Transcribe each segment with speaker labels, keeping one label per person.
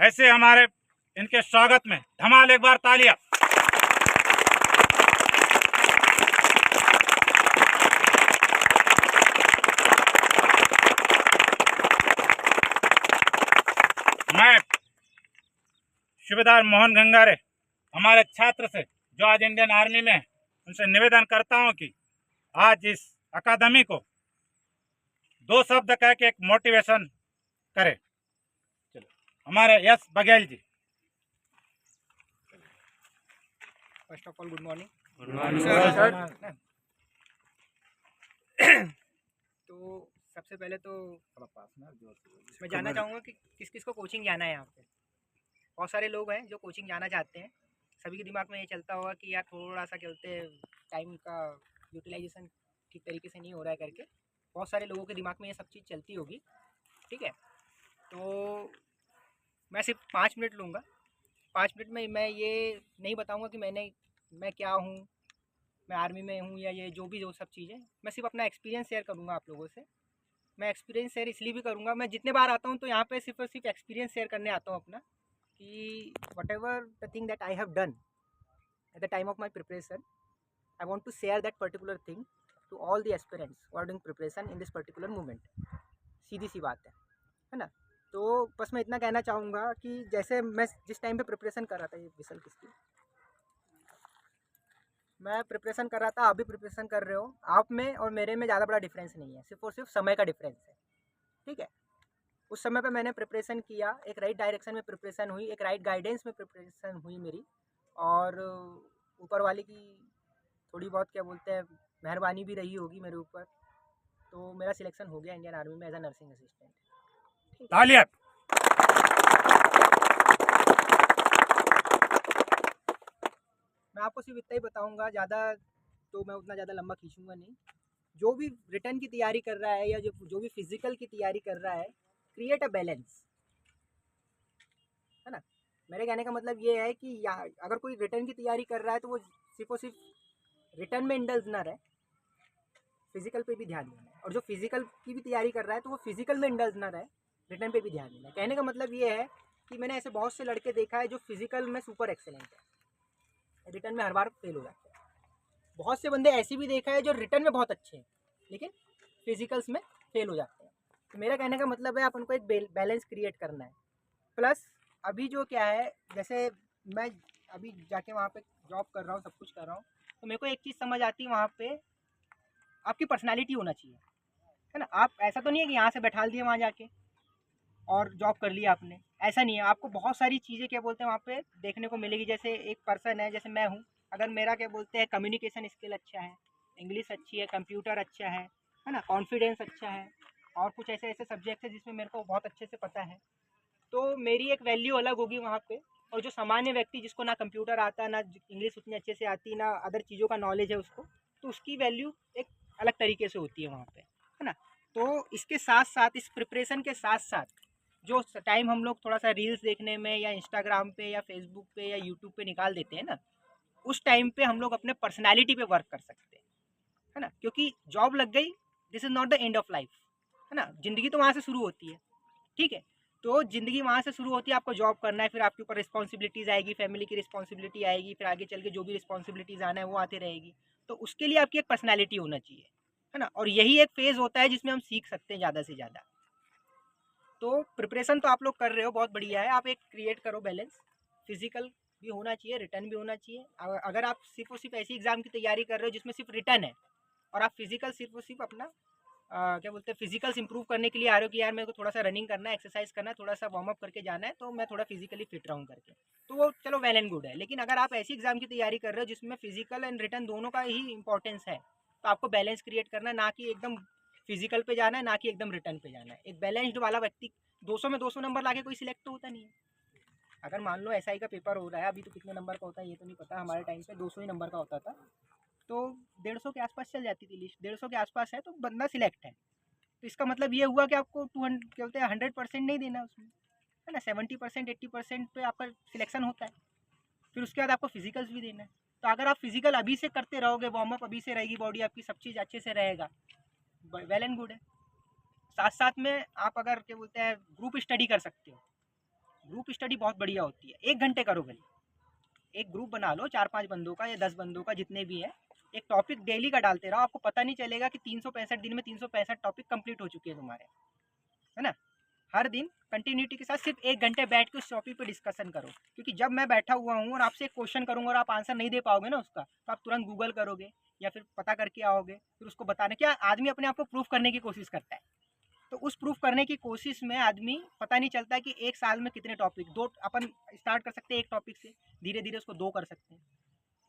Speaker 1: ऐसे हमारे इनके स्वागत में धमाल एक बार तालियां। मैं सूबेदार मोहन गंगारे हमारे छात्र से जो आज इंडियन आर्मी में है, उनसे निवेदन करता हूं कि आज इस अकादमी को 2 शब्द कह के एक मोटिवेशन करे। चलो हमारे Yash Baghel ji.
Speaker 2: First of all good morning.
Speaker 1: Good morning sir.
Speaker 2: तो सबसे पहले तो मैं जानना चाहूँगा कि किस किस को कोचिंग जाना है। यहाँ पे बहुत सारे लोग हैं जो कोचिंग जाना चाहते हैं। सभी के दिमाग में ये चलता होगा कि यार थोड़ा सा क्या बोलते हैं, टाइम का यूटिलाइजेशन ठीक तरीके से नहीं हो रहा है करके बहुत सारे लोगों के दिमाग में ये सब चीज़ चलती होगी। ठीक है, तो मैं सिर्फ 5 मिनट लूँगा। 5 मिनट में मैं ये नहीं बताऊँगा कि मैं क्या हूँ, मैं आर्मी में हूँ या ये जो सब चीज़ें, मैं सिर्फ अपना एक्सपीरियंस शेयर करूँगा आप लोगों से। मैं एक्सपीरियंस शेयर इसलिए भी करूँगा, मैं जितने बार आता हूँ तो यहाँ पे सिर्फ और सिर्फ एक्सपीरियंस शेयर करने आता हूँ अपना, कि whatever the thing that I have done at the time of my preparation, I want to share that particular thing to all the aspirants who are doing preparation in this particular moment. सीधी सी बात है ना। तो बस मैं इतना कहना चाहूँगा कि जैसे मैं जिस टाइम पे प्रिपरेशन कर रहा था, ये विसल किसकी, मैं प्रिपरेशन कर रहा था, आप भी प्रिपरेशन कर रहे हो, आप में और मेरे में ज़्यादा बड़ा डिफरेंस नहीं है, सिर्फ और सिर्फ समय का डिफरेंस है। ठीक है, उस समय पे मैंने प्रिपरेशन किया, एक राइट डायरेक्शन में प्रिपरेशन हुई, एक राइट गाइडेंस में प्रिपरेशन हुई मेरी, और ऊपर वाले की थोड़ी बहुत क्या बोलते हैं मेहरबानी भी रही होगी मेरे ऊपर, तो मेरा सिलेक्शन हो गया इंडियन आर्मी में एज अ नर्सिंग असिस्टेंट।
Speaker 1: तालियां।
Speaker 2: मैं आपको सिर्फ इतना ही बताऊंगा, ज़्यादा तो मैं उतना ज़्यादा लंबा खींचूंगा नहीं। जो भी रिटर्न की तैयारी कर रहा है या जो भी फिजिकल की तैयारी कर रहा है, क्रिएट अ बैलेंस, है ना। मेरे कहने का मतलब ये है कि अगर कोई रिटर्न की तैयारी कर रहा है तो वो सिर्फ और सिर्फ रिटर्न में इंडल्ज ना रहे, फिजिकल पे भी ध्यान देना है। और जो फिजिकल की भी तैयारी कर रहा है तो वो फिजिकल में इंडल्ज ना रहे, रिटर्न पे भी ध्यान देना है। कहने का मतलब ये है कि मैंने ऐसे बहुत से लड़के देखा है जो फिजिकल में सुपर एक्सेलेंट है, रिटर्न में हर बार फेल हो जाते हैं। बहुत से बंदे ऐसे भी देखा है जो रिटर्न में बहुत अच्छे हैं लेकिन फिजिकल्स में फेल हो जाते हैं। तो मेरा कहने का मतलब है अपन को एक बैलेंस क्रिएट करना है। प्लस अभी जो क्या है, जैसे मैं अभी जाके वहाँ पे जॉब कर रहा हूँ, सब कुछ कर रहा हूँ, तो मेरे को एक चीज़ समझ आती है, वहाँ पे आपकी पर्सनालिटी होना चाहिए, है ना। आप ऐसा तो नहीं है कि यहाँ से बैठा दिए वहाँ जाके और जॉब कर लिया आपने, ऐसा नहीं है। आपको बहुत सारी चीज़ें क्या बोलते हैं वहाँ पे देखने को मिलेगी। जैसे एक पर्सन है, जैसे मैं हूँ, अगर मेरा क्या बोलते हैं कम्युनिकेशन स्किल अच्छा है, इंग्लिश अच्छी है, कंप्यूटर अच्छा है ना, कॉन्फिडेंस अच्छा है, और कुछ ऐसे ऐसे सब्जेक्ट है जिसमें मेरे को बहुत अच्छे से पता है, तो मेरी एक वैल्यू अलग होगी वहाँ पे। और जो सामान्य व्यक्ति जिसको ना कंप्यूटर आता, ना इंग्लिश उतनी अच्छे से आती, ना अदर चीज़ों का नॉलेज है उसको, तो उसकी वैल्यू एक अलग तरीके से होती है वहाँ पे, है ना। तो इसके साथ साथ, इस प्रिपरेशन के साथ साथ, जो टाइम हम लोग थोड़ा सा रील्स देखने में या इंस्टाग्राम पे या फेसबुक पे या यूट्यूब पे निकाल देते हैं ना, उस टाइम पे हम लोग अपने पर्सनैलिटी पे वर्क कर सकते हैं, है ना। क्योंकि जॉब लग गई, this is not the end of life, है ना। ज़िंदगी तो वहाँ से शुरू होती है, ठीक है। तो ज़िंदगी वहाँ से शुरू होती है, आपको जॉब करना है, फिर आपके ऊपर रिस्पॉन्सिबिलिटीज़ आएगी, फैमिली की रिस्पॉन्सिबिलिटी आएगी, फिर आगे चल के जो भी रिस्पॉन्सिबिलिटीज़ आना है वो आती रहेगी। तो उसके लिए आपकी एक पर्सनैलिटी होना चाहिए, है ना। और यही एक फेज़ होता है जिसमें हम सीख सकते हैं ज़्यादा से ज़्यादा। तो प्रिपरेशन तो आप लोग कर रहे हो, बहुत बढ़िया है। आप एक क्रिएट करो बैलेंस, फिजिकल भी होना चाहिए, रिटर्न भी होना चाहिए। अगर आप सिर्फ और सिर्फ ऐसी एग्ज़ाम की तैयारी कर रहे हो जिसमें सिर्फ रिटर्न है, और आप फिजिकल सिर्फ और सिर्फ अपना क्या बोलते हैं फिजिकल्स इंप्रूव करने के लिए आ रहे हो कि यार मेरे को थोड़ा सा रनिंग करना है, एक्सरसाइज करना है, थोड़ा सा वार्म अप करके जाना है, तो मैं थोड़ा फिजिकली फिट रहूँ करके, तो वो चलो वेल एंड गुड है। लेकिन अगर आप ऐसी एग्जाम की तैयारी कर रहे हो जिसमें फिजिकल एंड रिटर्न दोनों का ही इंपॉर्टेंस है, तो आपको बैलेंस क्रिएट करना है, ना कि एकदम फिजिकल पे जाना है, ना कि एकदम रिटर्न पे जाना है। एक बैलेंस्ड वाला व्यक्ति 200 में 200 नंबर लाके कोई सिलेक्ट तो होता नहीं है। अगर मान लो एसआई का पेपर हो रहा है, अभी तो कितने नंबर का होता है ये तो नहीं पता, हमारे टाइम पे 200 ही नंबर का होता था, तो 150 के आसपास चल जाती थी लिस्ट, 150 के आसपास है तो बंदा सिलेक्ट है। तो इसका मतलब ये हुआ कि आपको 200 क्या बोलते हैं 100% नहीं देना उसमें, है ना। 70% 80% पे आपका सिलेक्शन होता है। फिर उसके बाद आपको फिजिकल्स भी देना है। तो अगर आप फिजिकल अभी से करते रहोगे, वार्म अप अभी से रहेगी, बॉडी आपकी सब चीज़ अच्छे से रहेगा, वेल एंड गुड है। साथ साथ में आप अगर क्या बोलते हैं ग्रुप स्टडी कर सकते हो, ग्रुप स्टडी बहुत बढ़िया होती है, 1 घंटे करो भले, एक ग्रुप बना लो 4-5 बंदों का या 10 बंदों का, जितने भी है, एक टॉपिक डेली का डालते रहो, आपको पता नहीं चलेगा कि 365 दिन में 365 टॉपिक कंप्लीट हो चुके हैं तुम्हारे, है ना। हर दिन कंटिन्यूटी के साथ सिर्फ 1 घंटे बैठ के उस टॉपिक पे डिस्कशन करो, क्योंकि जब मैं बैठा हुआ हूँ और आपसे एक क्वेश्चन करूँगा और आप आंसर नहीं दे पाओगे ना उसका, तो आप तुरंत गूगल करोगे या फिर पता करके आओगे, फिर उसको बताने, क्या आदमी अपने आप को प्रूफ करने की कोशिश करता है, तो उस प्रूफ करने की कोशिश में आदमी पता नहीं चलता कि 1 साल में कितने टॉपिक, 2 अपन स्टार्ट कर सकते हैं एक टॉपिक से, धीरे धीरे उसको 2 कर सकते हैं,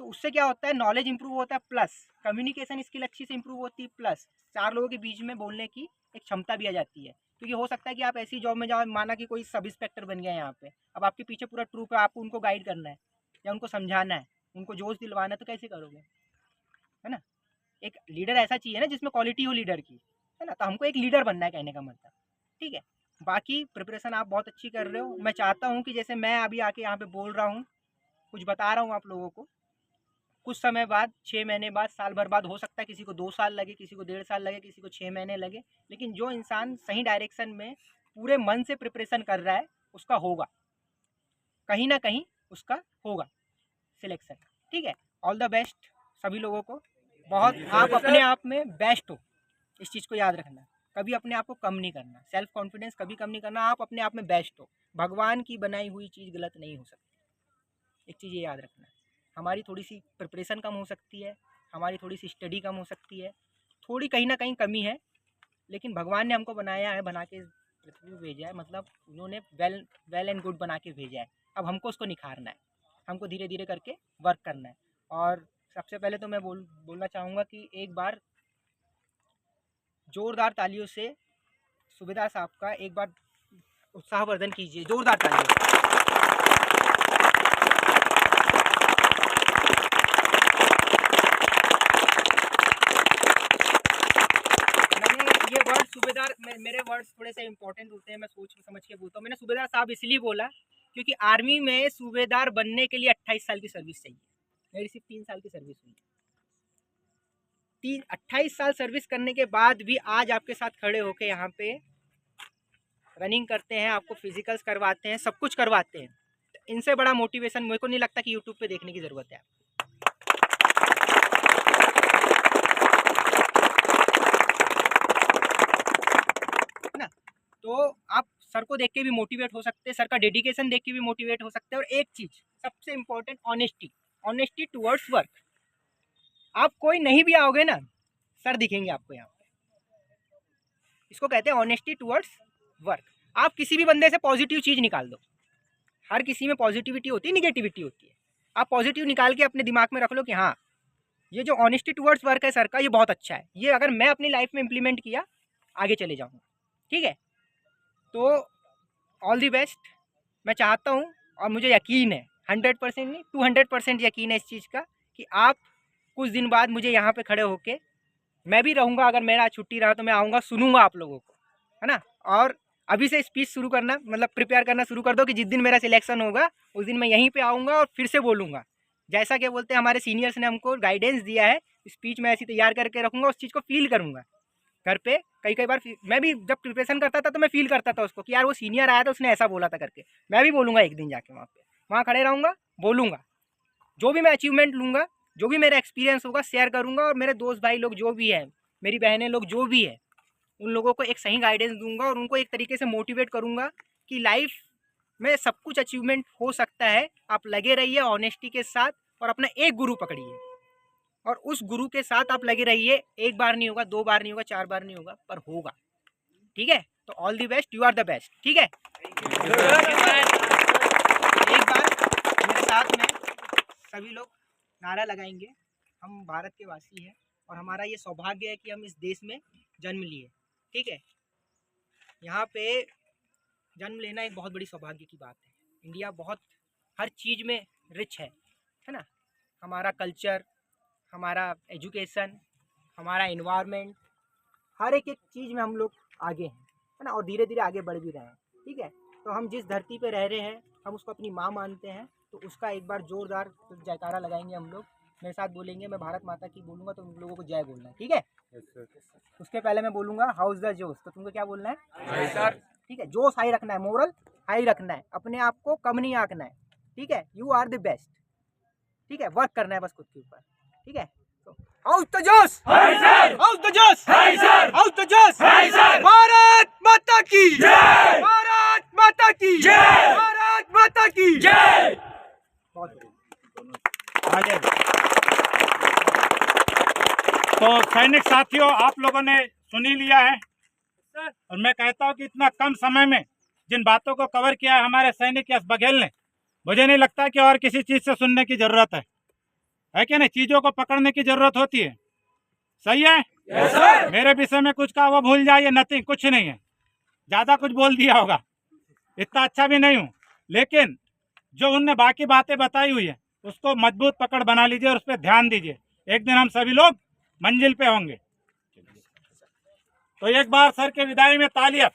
Speaker 2: तो उससे क्या होता है, नॉलेज इंप्रूव होता है, प्लस कम्युनिकेशन स्किल अच्छी से इंप्रूव होती है, प्लस 4 लोगों के बीच में बोलने की एक क्षमता भी आ जाती है, क्योंकि हो सकता है कि आप ऐसी जॉब में जाओ, माना कि कोई सब इंस्पेक्टर बन गया यहाँ पे, अब आपके पीछे पूरा ट्रूप है, आपको उनको गाइड करना है या उनको समझाना है, उनको जोश दिलवाना है, तो कैसे करोगे, है ना। एक लीडर ऐसा चाहिए ना जिसमें क्वालिटी हो लीडर की, है ना, तो हमको एक लीडर बनना है कहने का मतलब, ठीक है। बाकी प्रिपरेशन आप बहुत अच्छी कर रहे हो, मैं चाहता हूँ कि जैसे मैं अभी आके यहाँ पे बोल रहा हूँ, कुछ बता रहा हूँ आप लोगों को, कुछ समय बाद, 6 महीने बाद, साल भर बाद, हो सकता है किसी को 2 साल लगे, किसी को 1.5 साल लगे, किसी को 6 महीने लगे, लेकिन जो इंसान सही डायरेक्शन में पूरे मन से प्रिपरेशन कर रहा है उसका होगा, कहीं ना कहीं उसका होगा सिलेक्शन, ठीक है। ऑल द बेस्ट सभी लोगों को, बहुत आप अपने आप में बेस्ट हो, इस चीज़ को याद रखना, कभी अपने आप को कम नहीं करना, सेल्फ कॉन्फिडेंस कभी कम नहीं करना, आप अपने आप में बेस्ट हो, भगवान की बनाई हुई चीज़ गलत नहीं हो सकती, एक चीज़ ये याद रखना। हमारी थोड़ी सी प्रिपरेशन कम हो सकती है, हमारी थोड़ी सी स्टडी कम हो सकती है, थोड़ी कहीं ना कहीं कमी है, लेकिन भगवान ने हमको बनाया है, बना के पृथ्वी पे भेजा है, मतलब उन्होंने वेल एंड गुड बना के भेजा है, अब हमको उसको निखारना है, हमको धीरे धीरे करके वर्क करना है। और सबसे पहले तो मैं बोलना चाहूँगा कि एक बार जोरदार तालियों से सूबेदार साहब का एक बार उत्साहवर्धन कीजिए, जोरदार तालियों। ये वर्ड सूबेदार, मेरे वर्ड्स थोड़े से इंपॉर्टेंट होते हैं, मैं सोच समझ के बोलता हूँ। मैंने सूबेदार साहब इसलिए बोला क्योंकि आर्मी में सूबेदार बनने के लिए 28 साल की सर्विस चाहिए, मेरी सिर्फ 3 साल की सर्विस हुई, 28 साल सर्विस करने के बाद भी आज आपके साथ खड़े होके यहाँ पे रनिंग करते हैं, आपको फिजिकल्स करवाते हैं, सब कुछ करवाते हैं, इनसे बड़ा मोटिवेशन मेरे को नहीं लगता कि यूट्यूब पे देखने की ज़रूरत है। ना, तो आप सर को देख के भी मोटिवेट हो सकते हैं, सर का डेडिकेशन देख के भी मोटिवेट हो सकते हैं, और एक चीज़ सबसे इम्पोर्टेंट, ऑनेस्टी टुवर्ड्स वर्क। आप कोई नहीं भी आओगे ना, सर दिखेंगे आपको यहाँ, इसको कहते हैं ऑनेस्टी टुवर्ड्स वर्क। आप किसी भी बंदे से पॉजिटिव चीज़ निकाल दो, हर किसी में पॉजिटिविटी होती है, निगेटिविटी होती है, आप पॉजिटिव निकाल के अपने दिमाग में रख लो कि हाँ, ये जो ऑनेस्टी टुवर्ड्स वर्क है सर का, ये बहुत अच्छा है, ये अगर मैं अपनी लाइफ में इम्प्लीमेंट किया आगे चले जाऊँगा, ठीक है। तो ऑल दी बेस्ट, मैं चाहता हूँ और मुझे यकीन है, 100% नहीं 200% यकीन है इस चीज़ का कि आप कुछ दिन बाद मुझे यहाँ पे खड़े होके, मैं भी रहूँगा, अगर मेरा छुट्टी रहा तो मैं आऊँगा, सुनूंगा आप लोगों को, है ना। और अभी से स्पीच शुरू करना, मतलब प्रिपेयर करना शुरू कर दो कि जिस दिन मेरा सिलेक्शन होगा उस दिन मैं यहीं पे आऊँगा और फिर से बोलूँगा, जैसा कि बोलते हैं हमारे सीनियर्स ने हमको गाइडेंस दिया है, स्पीच मैं ऐसी तैयार करके रखूँगा, उस चीज़ को फील करूँगा घर पे। कई बार मैं भी जब प्रिपरेशन करता था तो मैं फील करता था उसको कि यार वो सीनियर आया था, उसने ऐसा बोला था करके, मैं भी बोलूँगा एक दिन जाके वहाँ खड़े रहूँगा, बोलूँगा, जो भी मैं अचीवमेंट लूँगा, जो भी मेरा एक्सपीरियंस होगा शेयर करूँगा, और मेरे दोस्त भाई लोग जो भी हैं, मेरी बहनें लोग जो भी है, उन लोगों को एक सही गाइडेंस दूंगा और उनको एक तरीके से मोटिवेट करूँगा कि लाइफ में सब कुछ अचीवमेंट हो सकता है। आप लगे रहिए ऑनेस्टी के साथ और अपना एक गुरु पकड़िए और उस गुरु के साथ आप लगे रहिए, 1 बार नहीं होगा, 2 बार नहीं होगा, 4 बार नहीं होगा, पर होगा, ठीक है। तो all the best, you are the best, ठीक है। एक बार मेरे साथ में सभी लोग नारा लगाएंगे, हम भारत के वासी हैं और हमारा ये सौभाग्य है कि हम इस देश में जन्म लिए, ठीक है। यहाँ पे जन्म लेना एक बहुत बड़ी सौभाग्य की बात है। इंडिया बहुत हर चीज़ में रिच है ना। हमारा कल्चर, हमारा एजुकेशन, हमारा इन्वायरमेंट, हर एक चीज़ में हम लोग आगे हैं, है ना, और धीरे धीरे आगे बढ़ भी रहे हैं, ठीक है। तो हम जिस धरती पे रह रहे हैं, हम उसको अपनी माँ मानते हैं, तो उसका एक बार जोरदार जयकारा लगाएंगे हम लोग। मेरे साथ बोलेंगे, मैं भारत माता की बोलूँगा तो उन लोगों को जय बोलना है, ठीक है। उसके पहले मैं बोलूँगा हाउस द जोश, तो तुमको क्या बोलना है? ठीक है, जोश हाई रखना है, मोरल हाई रखना है, अपने आप को कम नहीं आंकना है, ठीक है, यू आर द बेस्ट, ठीक है, वर्क करना है बस खुद के ऊपर, ठीक है। तो हाउस द जोश, हाउस द जोश, हाउस द जोश, भारत माता की जय, भारत माता की जय, भारत माता की जय। बहुत
Speaker 1: आगे। तो सैनिक साथियों, आप लोगों ने सुन ही लिया है और मैं कहता हूं कि इतना कम समय में जिन बातों को कवर किया है हमारे सैनिक यश बघेल ने, मुझे नहीं लगता कि और किसी चीज से सुनने की जरूरत है कि नहीं? चीजों को पकड़ने की जरूरत होती है, सही है?
Speaker 3: Yes sir.
Speaker 1: मेरे विषय में कुछ कहा वो भूल जाइए, नथिंग, कुछ नहीं है, ज्यादा कुछ बोल दिया होगा, इतना अच्छा भी नहीं हूं, लेकिन जो उनने बाकी बातें बताई हुई है उसको मजबूत पकड़ बना लीजिए और उस पर ध्यान दीजिए, एक दिन हम सभी लोग मंजिल पे होंगे। तो एक बार सर के विदाई में तालियां।